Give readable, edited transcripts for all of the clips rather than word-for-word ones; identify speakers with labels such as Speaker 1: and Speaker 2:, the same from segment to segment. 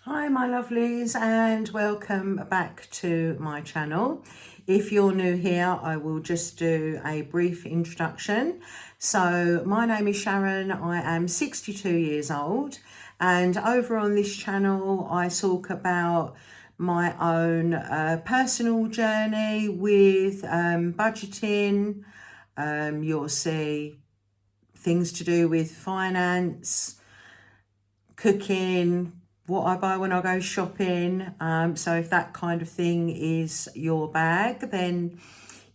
Speaker 1: Hi my lovelies, and welcome back to my channel. If you're new here, I will just do a brief introduction. So my name is Sharon, I am 62 years old, and over on this channel I talk about my own personal journey with budgeting. You'll see things to do with finance, cooking, what I buy when I go shopping. So if that kind of thing is your bag, then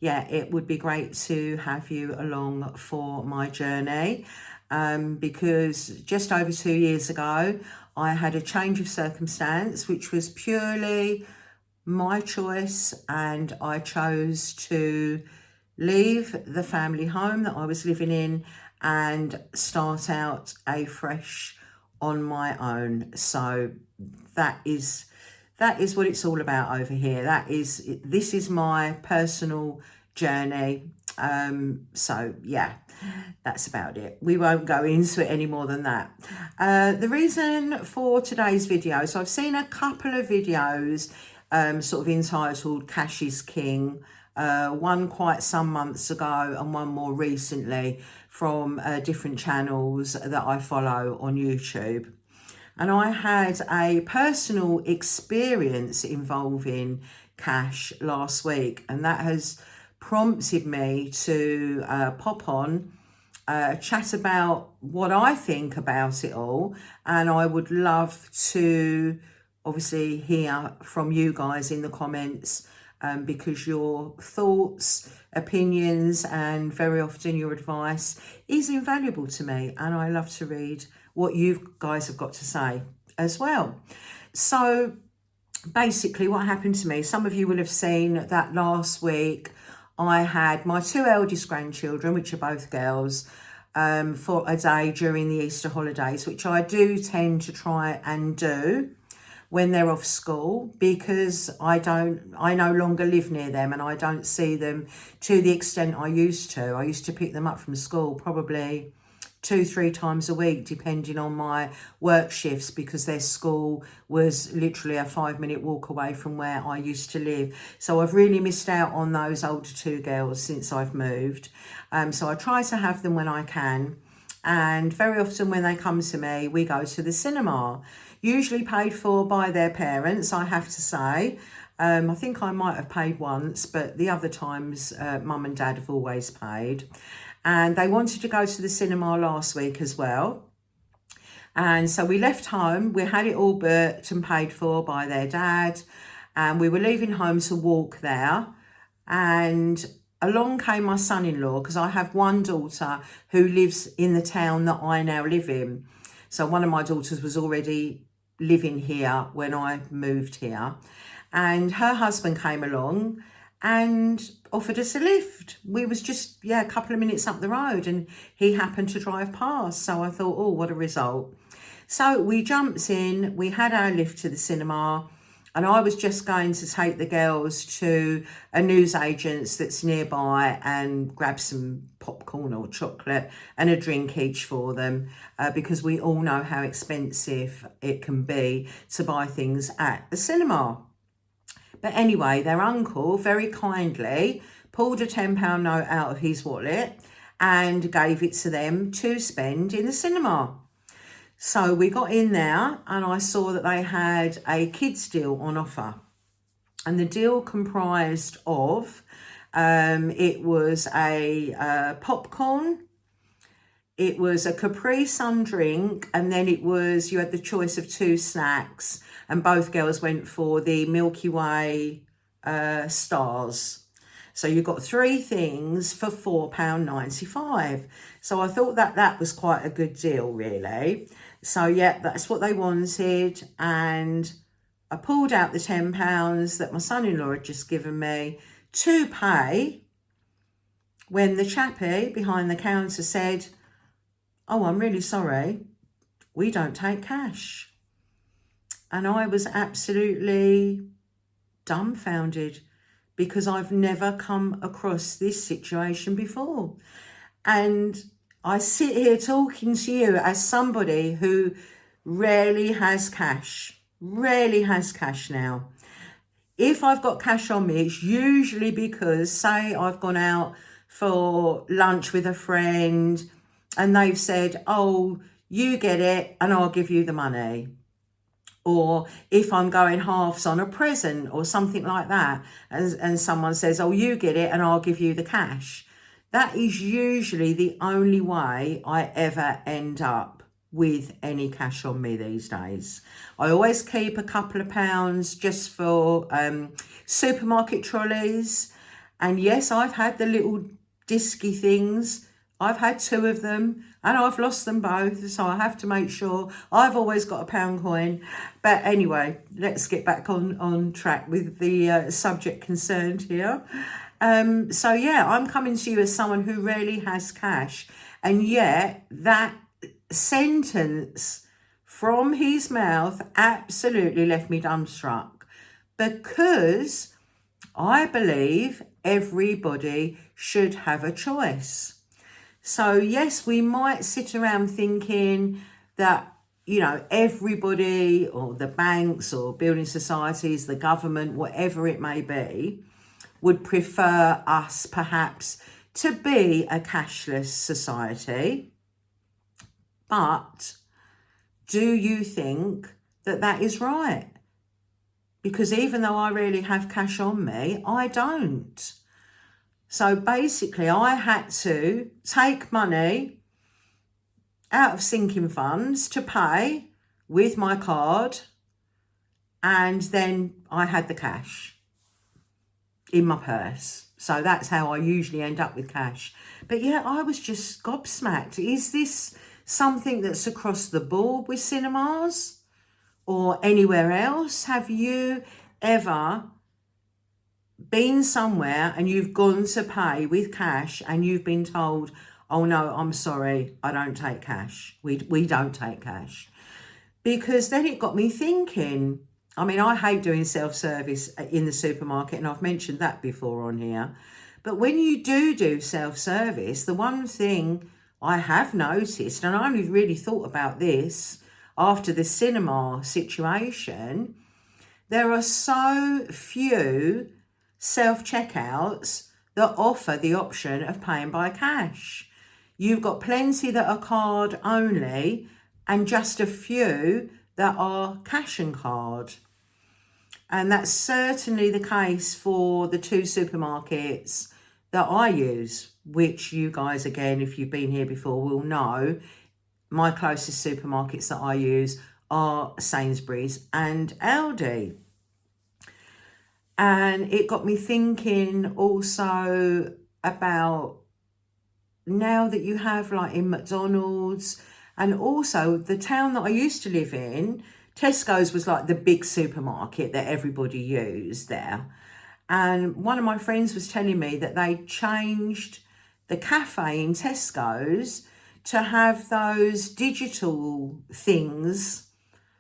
Speaker 1: yeah, it would be great to have you along for my journey. Because just over 2 years ago, I had a change of circumstance, which was purely my choice, and I chose to leave the family home that I was living in and start out afresh on my own. So that is what it's all about over here. This is my personal journey. So yeah, that's about it. We won't go into it any more than that. The reason for today's video, so I've seen a couple of videos sort of entitled Cash is King, one quite some months ago and one more recently from different channels that I follow on YouTube. And I had a personal experience involving cash last week, and that has prompted me to pop on, chat about what I think about it all. And I would love to obviously hear from you guys in the comments, because your thoughts, opinions, and very often your advice is invaluable to me, and I love to read what you guys have got to say as well. So basically what happened to me, some of you will have seen that last week I had my two eldest grandchildren, which are both girls, for a day during the Easter holidays, which I do tend to try and do when they're off school, because I no longer live near them and I don't see them to the extent I used to. I used to pick them up from school probably 2-3 times a week, depending on my work shifts, because their school was literally a 5-minute walk away from where I used to live. So I've really missed out on those older two girls since I've moved. So I try to have them when I can. And very often when they come to me, we go to the cinema, usually paid for by their parents, I have to say. I think I might have paid once, but the other times mum and dad have always paid. And they wanted to go to the cinema last week as well. And so we left home, we had it all booked and paid for by their dad, and we were leaving home to walk there. And along came my son-in-law, because I have one daughter who lives in the town that I now live in. So one of my daughters was already living here when I moved here, and her husband came along and offered us a lift. We was just, a couple of minutes up the road, and he happened to drive past. So I thought, oh, what a result. So we jumped in, we had our lift to the cinema, and I was just going to take the girls to a newsagent's that's nearby and grab some popcorn or chocolate and a drink each for them, because we all know how expensive it can be to buy things at the cinema. But anyway, their uncle very kindly pulled a £10 note out of his wallet and gave it to them to spend in the cinema. So we got in there and I saw that they had a kids deal on offer. And the deal comprised of, it was a popcorn, it was a Capri Sun drink, and then you had the choice of 2 snacks, and both girls went for the Milky Way stars. So you got 3 things for £4.95. So I thought that was quite a good deal, really. So yeah, that's what they wanted. And I pulled out the £10 that my son-in-law had just given me to pay, when the chappie behind the counter said, "Oh, I'm really sorry, we don't take cash." And I was absolutely dumbfounded, because I've never come across this situation before. And I sit here talking to you as somebody who rarely has cash. rarely has cash now. If I've got cash on me, it's usually because, say, I've gone out for lunch with a friend and they've said, oh, you get it and I'll give you the money. Or if I'm going halves on a present or something like that, and someone says, oh, you get it and I'll give you the cash. That is usually the only way I ever end up with any cash on me these days. I always keep a couple of pounds just for supermarket trolleys. And yes, I've had the little disky things. I've had 2 of them and I've lost them both, so I have to make sure I've always got a pound coin. But anyway, let's get back on track with the subject concerned here. So yeah, I'm coming to you as someone who rarely has cash, and yet that sentence from his mouth absolutely left me dumbstruck, because I believe everybody should have a choice. So yes, we might sit around thinking that, you know, everybody, or the banks or building societies, the government, whatever it may be, would prefer us perhaps to be a cashless society. But do you think that that is right? Because even though I really have cash on me, I don't. So basically, I had to take money out of sinking funds to pay with my card, and then I had the cash in my purse. So that's how I usually end up with cash. But yeah, I was just gobsmacked. Is this something that's across the board with cinemas or anywhere else? Have you ever been somewhere and you've gone to pay with cash and you've been told, oh no, I'm sorry, I don't take cash. We don't take cash? Because then it got me thinking. I mean, I hate doing self-service in the supermarket, and I've mentioned that before on here. But when you do self-service, the one thing I have noticed, and I only really thought about this after the cinema situation, there are so few self-checkouts that offer the option of paying by cash. You've got plenty that are card only and just a few that are cash and card. And that's certainly the case for the 2 supermarkets that I use, which you guys, again, if you've been here before, will know. My closest supermarkets that I use are Sainsbury's and Aldi. And it got me thinking also about, now that you have, like in McDonald's, and also the town that I used to live in, Tesco's was like the big supermarket that everybody used there. And one of my friends was telling me that they changed the cafe in Tesco's to have those digital things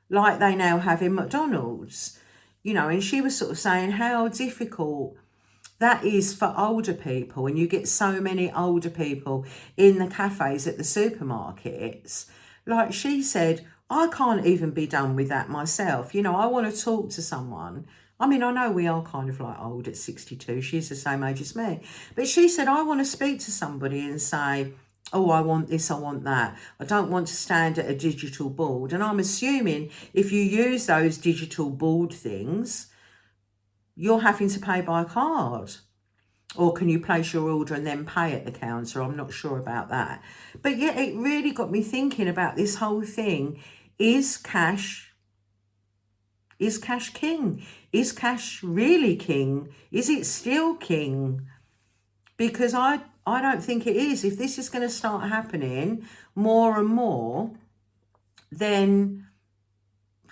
Speaker 1: like they now have in McDonald's. You know, and she was sort of saying how difficult that is for older people, and you get so many older people in the cafes at the supermarkets. Like she said, I can't even be done with that myself. You know, I want to talk to someone. I mean, I know we are kind of like old at 62. She's the same age as me. But she said, I want to speak to somebody and say, oh, I want this, I want that. I don't want to stand at a digital board. And I'm assuming if you use those digital board things, you're having to pay by card. Or can you place your order and then pay at the counter? I'm not sure about that. But yeah, it really got me thinking about this whole thing. Is cash king? Is cash really king? Is it still king? Because I don't think it is. If this is going to start happening more and more, then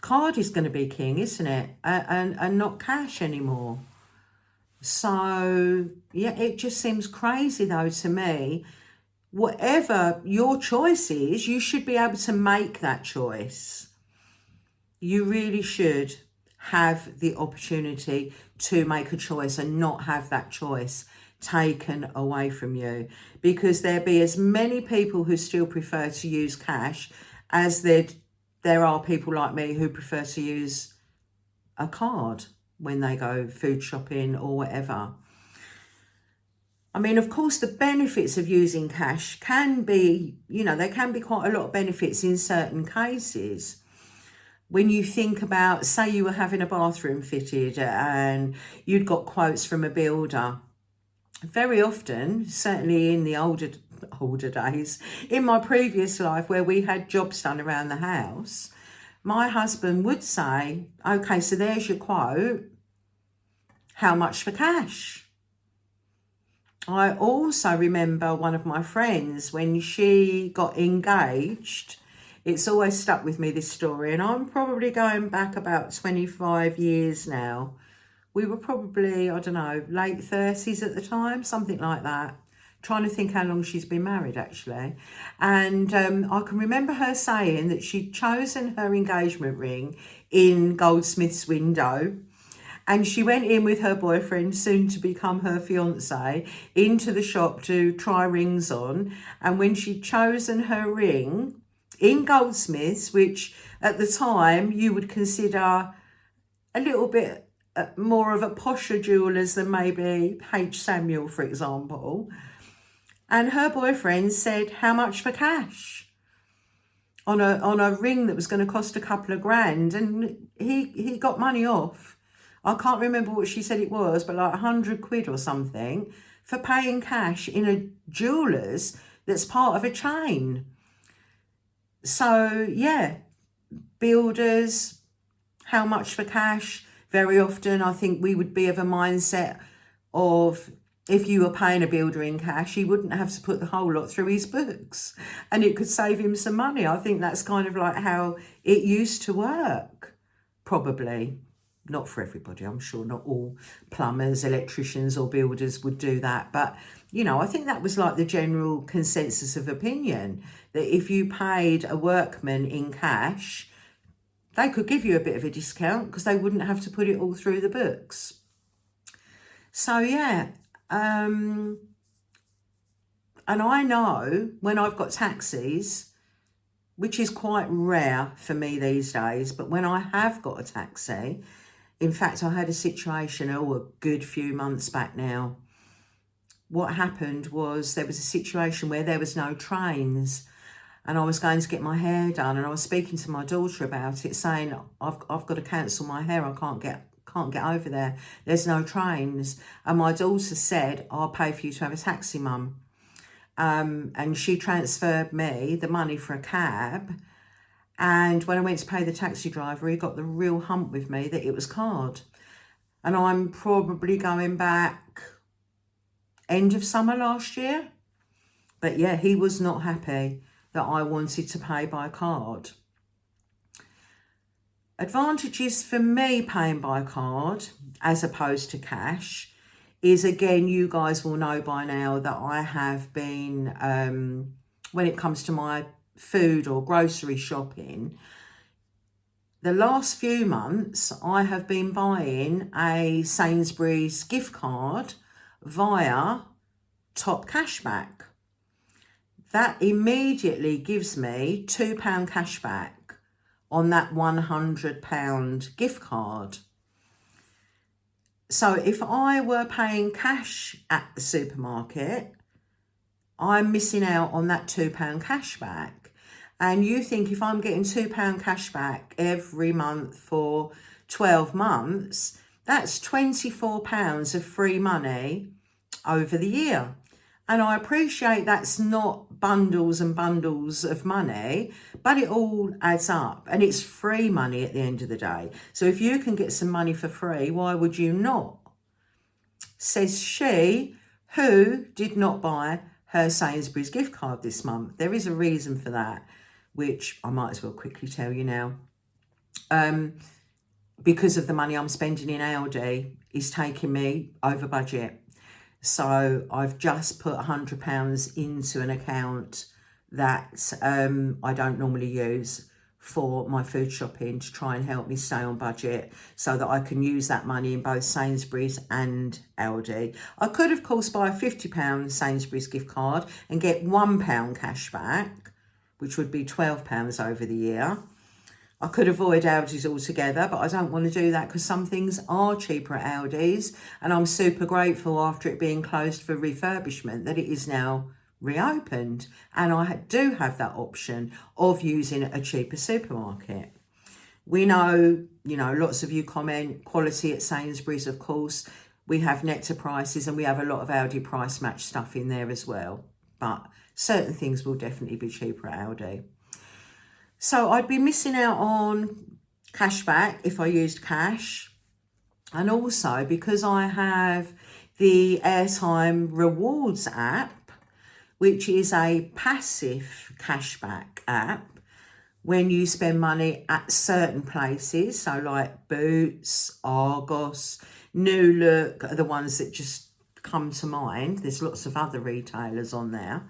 Speaker 1: card is going to be king, isn't it? And not cash anymore. So yeah, it just seems crazy though to me. Whatever your choice is, you should be able to make that choice. You really should have the opportunity to make a choice and not have that choice taken away from you, because there be as many people who still prefer to use cash as there are people like me who prefer to use a card when they go food shopping or whatever. I mean, of course, the benefits of using cash can be, there can be quite a lot of benefits in certain cases. When you think about, say you were having a bathroom fitted and you'd got quotes from a builder, very often, certainly in the older days, in my previous life where we had jobs done around the house, my husband would say, okay, so there's your quote, how much for cash? I also remember one of my friends, when she got engaged, it's always stuck with me, this story, and I'm probably going back about 25 years now. We were probably, I don't know, late 30s at the time, something like that. Trying to think how long she's been married, actually. And I can remember her saying that she'd chosen her engagement ring in Goldsmith's window. And she went in with her boyfriend, soon to become her fiance, into the shop to try rings on. And when she'd chosen her ring in Goldsmiths, which at the time you would consider a little bit more of a posher jewellers than maybe H. Samuel, for example. And her boyfriend said, how much for cash? On a ring that was going to cost a couple of grand. And he got money off. I can't remember what she said it was, but like 100 quid or something for paying cash in a jeweller's that's part of a chain. So yeah, builders, how much for cash? Very often I think we would be of a mindset of, if you were paying a builder in cash, he wouldn't have to put the whole lot through his books and it could save him some money. I think that's kind of like how it used to work, probably. Not for everybody, I'm sure not all plumbers, electricians or builders would do that. But, I think that was like the general consensus of opinion, that if you paid a workman in cash, they could give you a bit of a discount because they wouldn't have to put it all through the books. So, yeah. And I know when I've got taxis, which is quite rare for me these days, but when I have got a taxi, in fact, I had a situation, a good few months back now. What happened was there was a situation where there was no trains and I was going to get my hair done and I was speaking to my daughter about it, saying, I've got to cancel my hair. I can't get over there. There's no trains. And my daughter said, I'll pay for you to have a taxi, mum. And she transferred me the money for a cab. And when I went to pay the taxi driver, he got the real hump with me that it was card. And I'm probably going back end of summer last year. But yeah, he was not happy that I wanted to pay by card. Advantages for me paying by card as opposed to cash is, again, you guys will know by now that I have been, when it comes to my food or grocery shopping, the last few months I have been buying a Sainsbury's gift card via Top Cashback. That immediately gives me £2 cashback on that £100 gift card. So if I were paying cash at the supermarket, I'm missing out on that £2 cashback. And you think if I'm getting £2 cashback every month for 12 months, that's £24 of free money over the year. And I appreciate that's not bundles and bundles of money, but it all adds up and it's free money at the end of the day. So if you can get some money for free, why would you not? Says she who did not buy her Sainsbury's gift card this month. There is a reason for that, which I might as well quickly tell you now. Because of the money I'm spending in Aldi is taking me over budget. So I've just put £100 into an account that I don't normally use for my food shopping to try and help me stay on budget so that I can use that money in both Sainsbury's and Aldi. I could, of course, buy a £50 Sainsbury's gift card and get £1 cash back, which would be £12 over the year. I could avoid Aldi's altogether, but I don't want to do that because some things are cheaper at Aldi's, and I'm super grateful after it being closed for refurbishment that it is now reopened, and I do have that option of using a cheaper supermarket. We know, lots of you comment quality at Sainsbury's, of course. We have Nectar prices and we have a lot of Aldi price match stuff in there as well. But certain things will definitely be cheaper at Aldi. So I'd be missing out on cashback if I used cash. And also because I have the Airtime Rewards app, which is a passive cashback app when you spend money at certain places. So like Boots, Argos, New Look are the ones that just come to mind. There's lots of other retailers on there.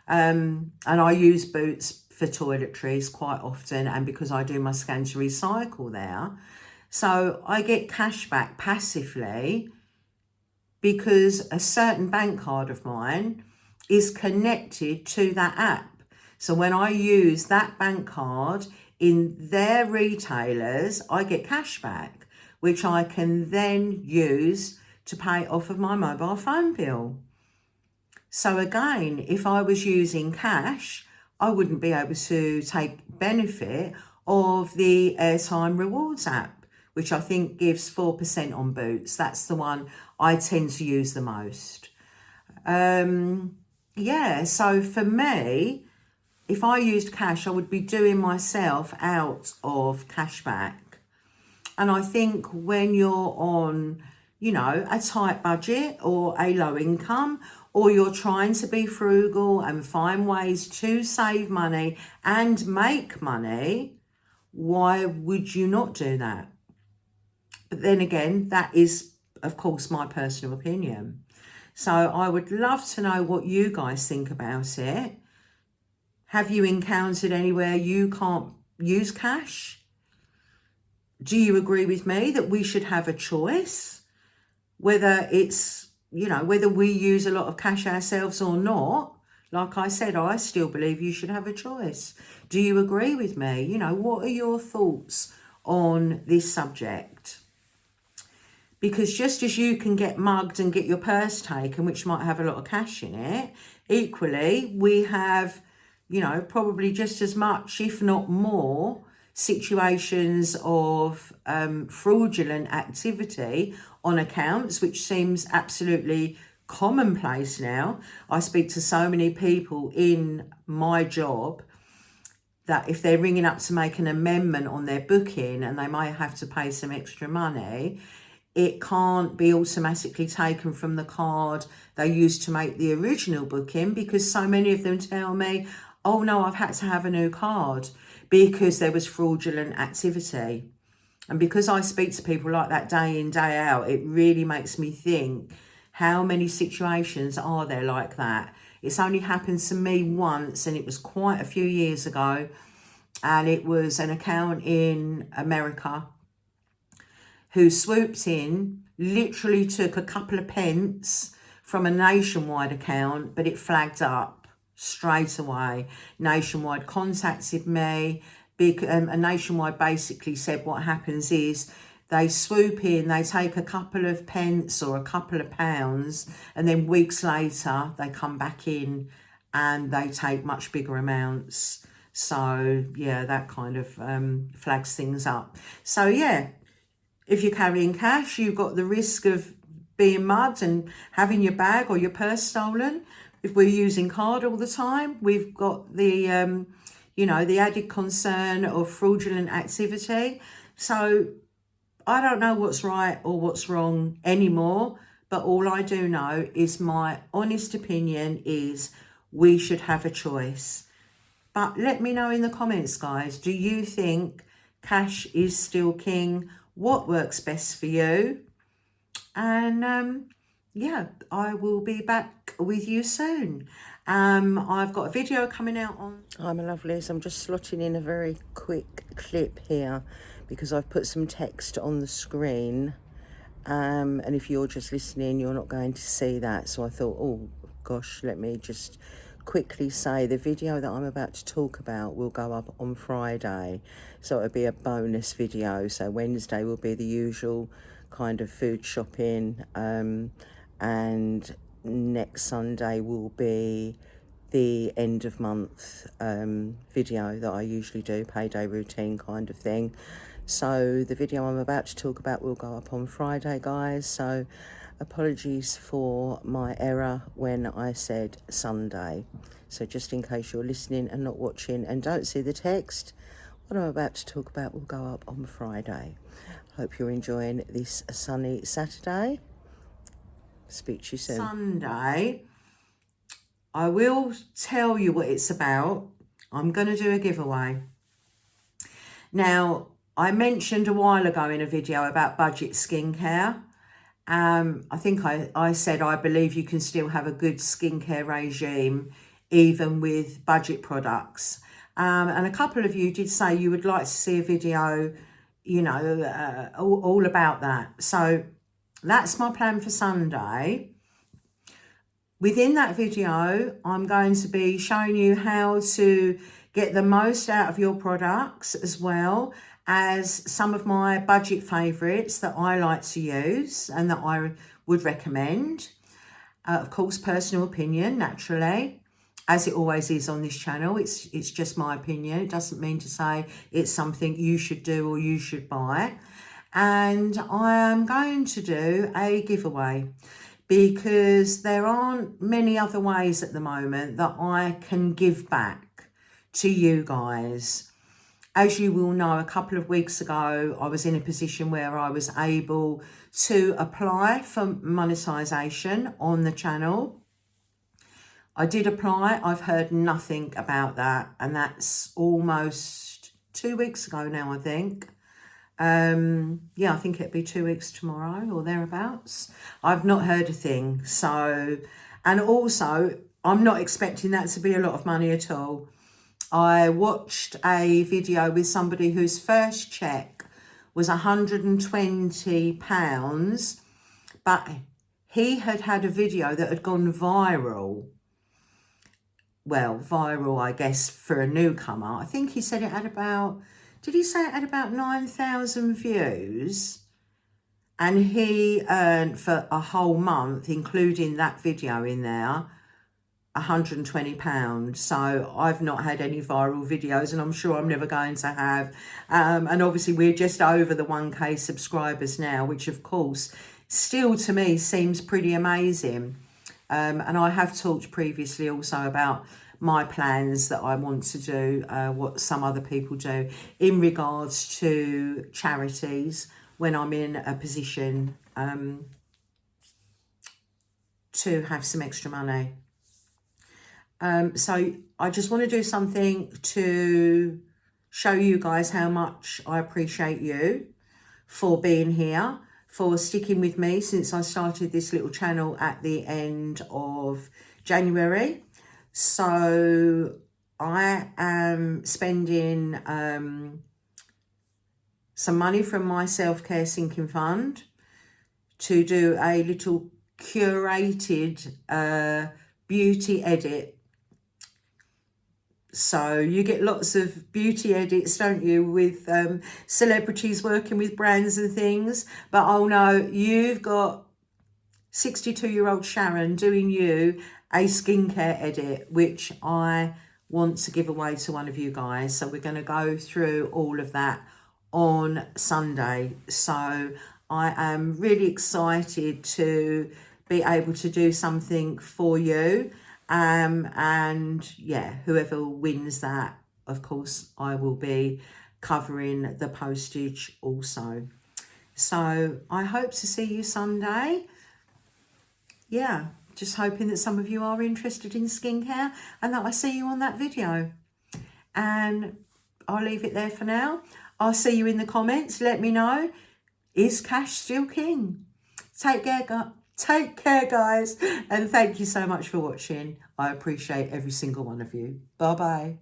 Speaker 1: And I use Boots for toiletries quite often, and because I do my scan to recycle there. So I get cash back passively because a certain bank card of mine is connected to that app. So when I use that bank card in their retailers, I get cash back, which I can then use to pay off of my mobile phone bill. So again, if I was using cash, I wouldn't be able to take benefit of the Airtime Rewards app, which I think gives 4% on Boots. That's the one I tend to use the most. So for me, if I used cash, I would be doing myself out of cashback. And I think when you're on, a tight budget or a low income, or you're trying to be frugal and find ways to save money and make money, why would you not do that? But then again, that is, of course, my personal opinion. So I would love to know what you guys think about it. Have you encountered anywhere you can't use cash? Do you agree with me that we should have a choice? Whether it's, whether we use a lot of cash ourselves or not, like I said, I still believe you should have a choice. Do you agree with me? What are your thoughts on this subject? Because just as you can get mugged and get your purse taken, which might have a lot of cash in it, equally, we have, probably just as much, if not more, situations of fraudulent activity on accounts, which seems absolutely commonplace now. I speak to so many people in my job that if they're ringing up to make an amendment on their booking and they might have to pay some extra money, it can't be automatically taken from the card they used to make the original booking, because so many of them tell me, oh no, I've had to have a new card because there was fraudulent activity. And because I speak to people like that day in, day out, it really makes me think, how many situations are there like that? It's only happened to me once, and it was quite a few years ago. And it was an account in America who swooped in, literally took a couple of pence from a Nationwide account, but it flagged up straight away. Nationwide contacted me. A Nationwide basically said what happens is they swoop in, they take a couple of pence or a couple of pounds, and then weeks later they come back in and they take much bigger amounts. So yeah, that kind of flags things up. So yeah, if you're carrying cash, you've got the risk of being mugged and having your bag or your purse stolen. If we're using card all the time, we've got the the added concern of fraudulent activity. So I don't know what's right or what's wrong anymore, but all I do know is my honest opinion is we should have a choice. But let me know in the comments, guys, do you think cash is still king? What works best for you? And I will be back with you soon. I've got a video coming out on... Hi, my lovelies. I'm just slotting in a very quick clip here because I've put some text on the screen. And if you're just listening, you're not going to see that. So I thought, oh, gosh, let me just quickly say the video that I'm about to talk about will go up on Friday, so it'll be a bonus video. So Wednesday will be the usual kind of food shopping, and next Sunday will be the end of month video that I usually do, payday routine kind of thing. So the video I'm about to talk about will go up on Friday, guys. So apologies for my error when I said Sunday. So just in case you're listening and not watching and don't see the text, what I'm about to talk about will go up on Friday. Hope you're enjoying this sunny Saturday. Speak to you soon. Sunday, I will tell you what it's about. I'm going to do a giveaway. Now, I mentioned a while ago in a video about budget skincare. I think I said I believe you can still have a good skincare regime even with budget products. And a couple of you did say you would like to see a video, you know, all about that. So that's my plan for Sunday. Within that video, I'm going to be showing you how to get the most out of your products, as well as some of my budget favourites that I like to use and that I would recommend. Of course, personal opinion, naturally, as it always is on this channel. It's just my opinion. It doesn't mean to say it's something you should do or you should buy. And I am going to do a giveaway, because there aren't many other ways at the moment that I can give back to you guys. As you will know, a couple of weeks ago, I was in a position where I was able to apply for monetization on the channel. I did apply. I've heard nothing about that, and that's almost 2 weeks ago now, I think. Yeah, I think it'd be 2 weeks tomorrow or thereabouts. I've not heard a thing. So, and also I'm not expecting that to be a lot of money at all. I watched a video with somebody whose first check was £120, but he had a video that had gone viral. Well, viral, I guess, for a newcomer. I think he said it had about, did he say it had about 9,000 views? And he earned for a whole month, including that video in there, £120. So I've not had any viral videos, and I'm sure I'm never going to have. And obviously we're just over the 1K subscribers now, which of course still to me seems pretty amazing. And I have talked previously also about my plans that I want to do, what some other people do in regards to charities when I'm in a position to have some extra money. So I just want to do something to show you guys how much I appreciate you for being here, for sticking with me since I started this little channel at the end of January. So I am spending some money from my self-care sinking fund to do a little curated beauty edit. So you get lots of beauty edits, don't you, with celebrities working with brands and things. But oh no, you've got 62-year-old Sharon doing you a skincare edit, which I want to give away to one of you guys. So we're going to go through all of that on Sunday. So I am really excited to be able to do something for you. And yeah, whoever wins that, of course, I will be covering the postage also. So I hope to see you Sunday. Yeah, just hoping that some of you are interested in skincare and that I see you on that video. And I'll leave it there for now. I'll see you in the comments. Let me know, is cash still king? Take care, guys, and thank you so much for watching. I appreciate every single one of you. Bye bye.